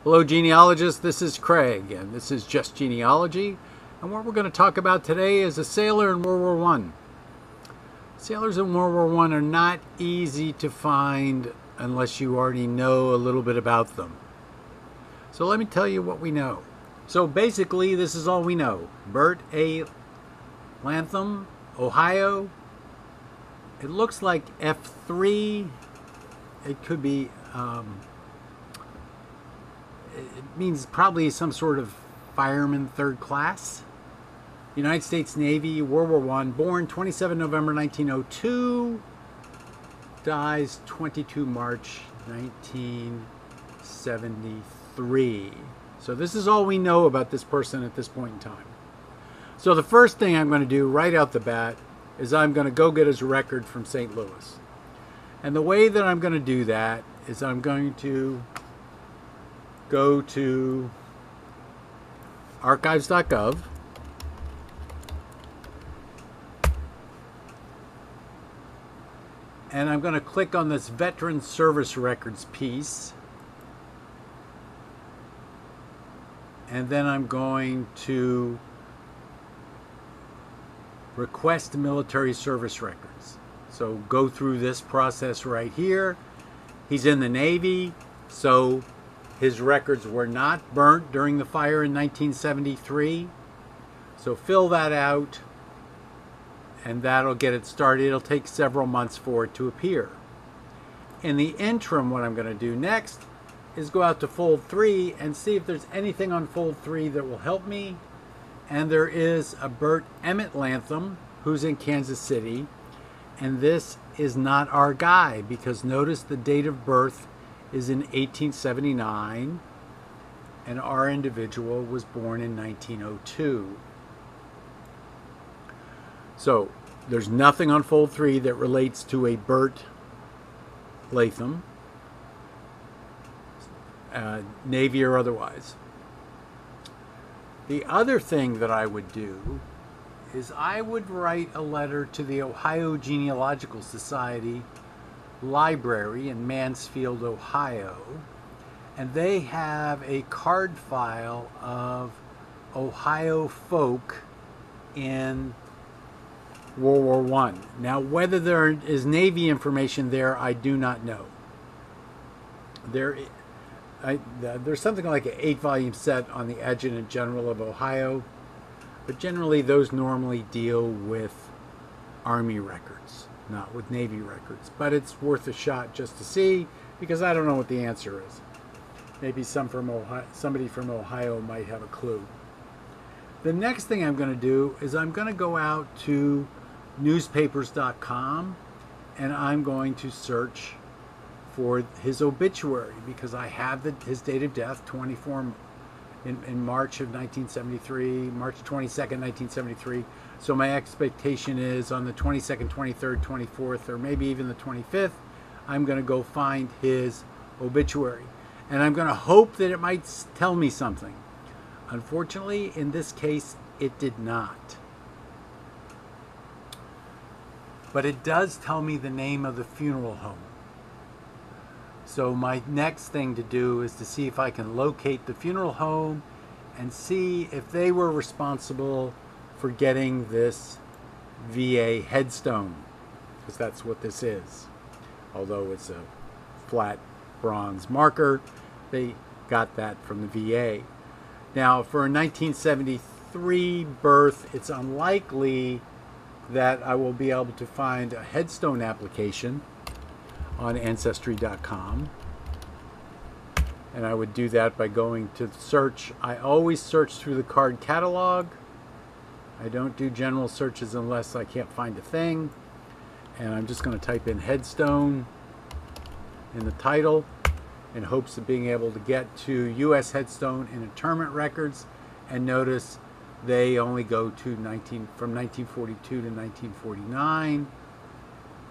Hello genealogists, this is Craig and this is Just Genealogy, and what we're going to talk about today is a sailor in World War I. Sailors in World War I are not easy to find unless you already know a little bit about them. So let me tell you what we know. So basically this is all we know. Bert A. Latham, Ohio. It looks like F3. It could be it means probably some sort of fireman third class. United States Navy, World War I, born 27 November 1902, dies 22 March 1973. So this is all we know about this person at this point in time. So the first thing I'm going to do right out the bat is I'm going to go get his record from St. Louis. And the way that I'm going to do that is I'm going to go to archives.gov, and I'm going to click on this Veteran Service Records piece, and then I'm going to request military service records. So go through this process right here. He's in the Navy, so his records were not burnt during the fire in 1973. So fill that out and that'll get it started. It'll take several months for it to appear. In the interim, what I'm going to do next is go out to fold 3 and see if there's anything on fold 3 that will help me. And there is a Bert Emmett Latham who's in Kansas City. And this is not our guy, because notice the date of birth is in 1879 and our individual was born in 1902. So there's nothing on fold 3 that relates to a Bert Latham, Navy or otherwise. The other thing that I would do is I would write a letter to the Ohio Genealogical Society Library in Mansfield, Ohio, and they have a card file of Ohio folk in World War I. Now, whether there is Navy information there, I do not know. There's something like an 8-volume set on the Adjutant General of Ohio, but generally those normally deal with Army records, not with Navy records. But it's worth a shot just to see, because I don't know what the answer is. Maybe somebody from Ohio might have a clue. The next thing I'm going to do is I'm going to go out to newspapers.com and I'm going to search for his obituary, because I have his date of death, 24 in March of 1973, March 22nd, 1973. So my expectation is on the 22nd, 23rd, 24th, or maybe even the 25th, I'm going to go find his obituary. And I'm going to hope that it might tell me something. Unfortunately, in this case, it did not. But it does tell me the name of the funeral home. So my next thing to do is to see if I can locate the funeral home and see if they were responsible for getting this VA headstone, because that's what this is. Although it's a flat bronze marker, they got that from the VA. Now, for a 1973 birth, it's unlikely that I will be able to find a headstone application on Ancestry.com, and I would do that by going to search. I always search through the card catalog. I don't do general searches unless I can't find a thing, and I'm just going to type in headstone in the title in hopes of being able to get to U.S. headstone and interment records. And notice they only go to from 1942 to 1949.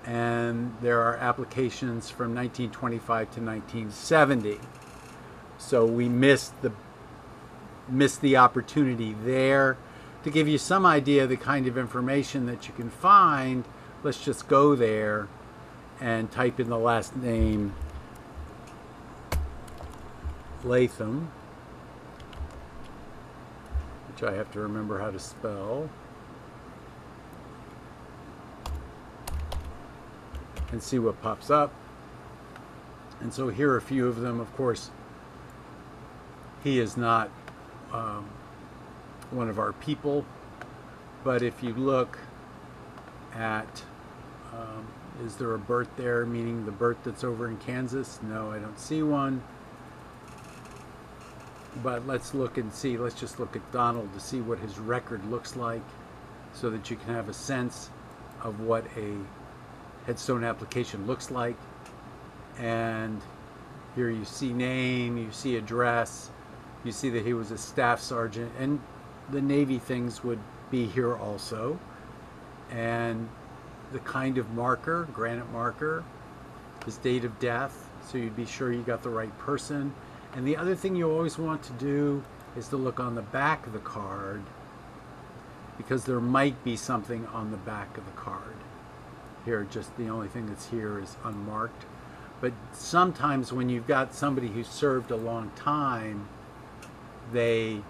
And there are applications from 1925 to 1970. So we missed the opportunity there. To give you some idea of the kind of information that you can find, let's just go there and type in the last name Latham, which I have to remember how to spell, and see what pops up. And so here are a few of them. Of course, he is not one of our people, but if you look at, is there a Bert there, meaning the Bert that's over in Kansas? No, I don't see one. But let's look and see. Let's just look at Donald to see what his record looks like so that you can have a sense of what a headstone application looks like. And here you see name, you see address, you see that he was a staff sergeant, and the Navy things would be here also. And the kind of marker, granite marker, his date of death, so you'd be sure you got the right person. And the other thing you always want to do is to look on the back of the card, because there might be something on the back of the card. Here, just the only thing that's here is unmarked. But sometimes when you've got somebody who served a long time, they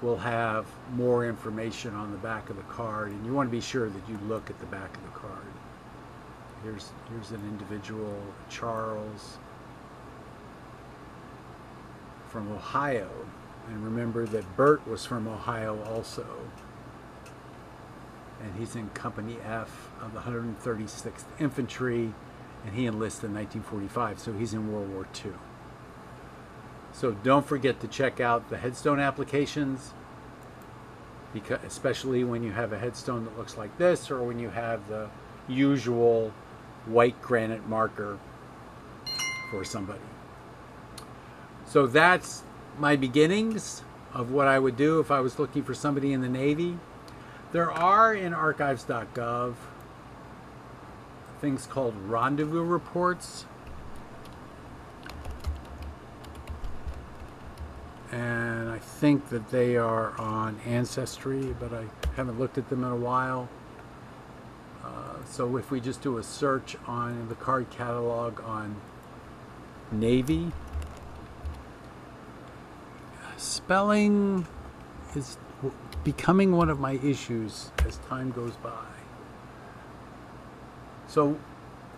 will have more information on the back of the card, and you want to be sure that you look at the back of the card. Here's an individual, Charles, from Ohio, and remember that Bert was from Ohio also, and he's in Company F of the 136th Infantry, and he enlisted in 1945, so he's in World War II. So don't forget to check out the headstone applications, because especially when you have a headstone that looks like this, or when you have the usual white granite marker for somebody. So that's my beginnings of what I would do if I was looking for somebody in the Navy. There are in archives.gov things called rendezvous reports. And I think that they are on Ancestry, but I haven't looked at them in a while. So if we just do a search on the card catalog on Navy, spelling is becoming one of my issues as time goes by. So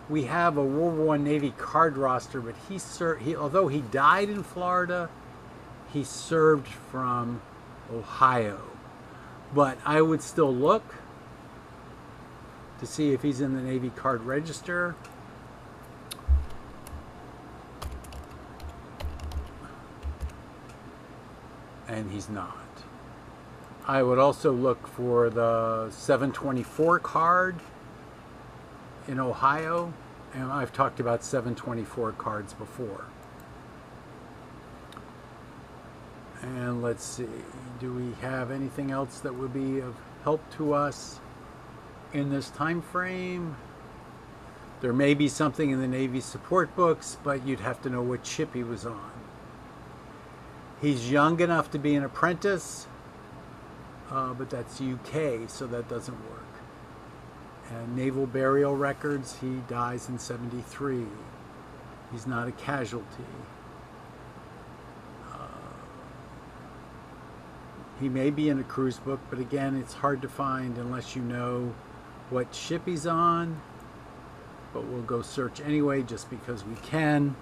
we have a World War I Navy card roster, but although he died in Florida, he served from Ohio. But I would still look to see if he's in the Navy card register. And he's not. I would also look for the 724 card in Ohio, and I've talked about 724 cards before. And let's see, do we have anything else that would be of help to us in this time frame? There may be something in the Navy support books, but you'd have to know what ship he was on. He's young enough to be an apprentice, but that's UK, so that doesn't work. And naval burial records, he dies in 73. He's not a casualty. He may be in a cruise book, but again, it's hard to find unless you know what ship he's on. But we'll go search anyway, just because we can.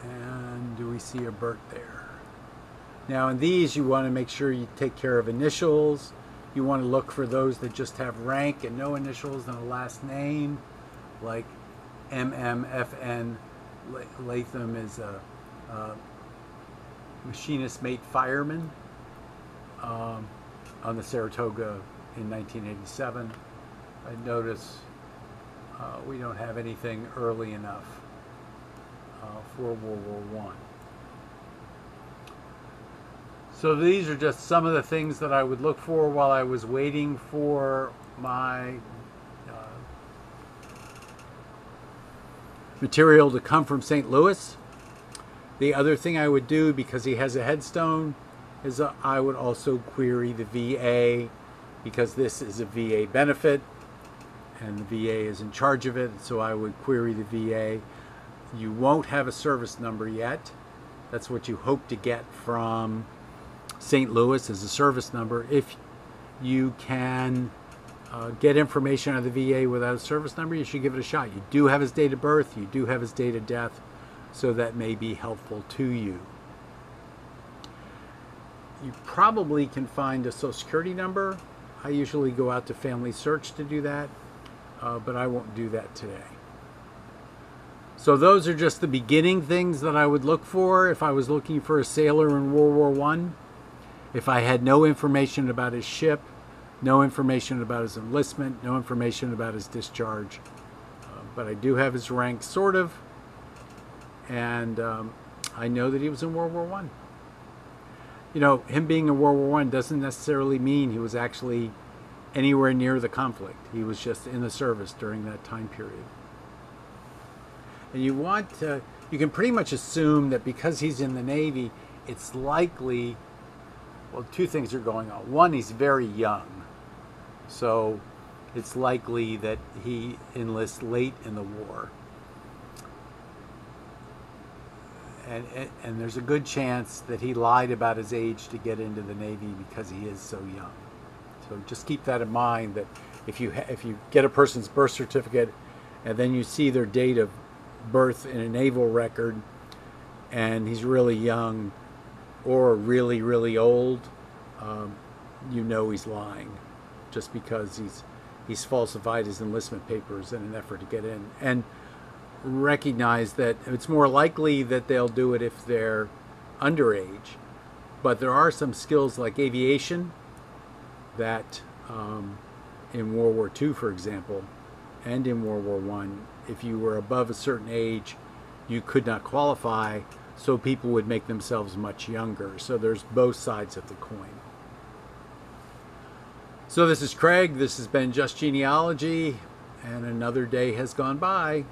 And do we see a Bert there? Now in these, you want to make sure you take care of initials. You want to look for those that just have rank and no initials and a last name, like MMFN. Latham is a machinist mate fireman on the Saratoga in 1987. I notice we don't have anything early enough for World War I. So these are just some of the things that I would look for while I was waiting for my material to come from St. Louis. The other thing I would do, because he has a headstone, is I would also query the VA because this is a VA benefit and the VA is in charge of it, so I would query the VA. You won't have a service number yet. That's what you hope to get from St. Louis as a service number. If you can get information on the VA without a service number, you should give it a shot. You do have his date of birth, you do have his date of death, so that may be helpful to you. You probably can find a Social Security number. I usually go out to Family Search to do that, but I won't do that today. So those are just the beginning things that I would look for if I was looking for a sailor in World War I. If I had no information about his ship, no information about his enlistment, no information about his discharge, but I do have his rank, sort of, and I know that he was in World War I. You know, him being in World War I doesn't necessarily mean he was actually anywhere near the conflict. He was just in the service during that time period. And you can pretty much assume that because he's in the Navy, it's likely, well, two things are going on. One, he's very young, so it's likely that he enlists late in the war. And there's a good chance that he lied about his age to get into the Navy because he is so young. So just keep that in mind, that if you get a person's birth certificate and then you see their date of birth in a naval record and he's really young or really, really old, you know he's lying, just because he's falsified his enlistment papers in an effort to get in. And recognize that it's more likely that they'll do it if they're underage, but there are some skills like aviation that in World War II, for example, and in World War I, if you were above a certain age, you could not qualify, so people would make themselves much younger. So there's both sides of the coin. So this is Craig. This has been Just Genealogy, and another day has gone by.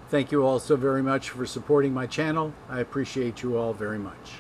Thank you all so very much for supporting my channel. I appreciate you all very much.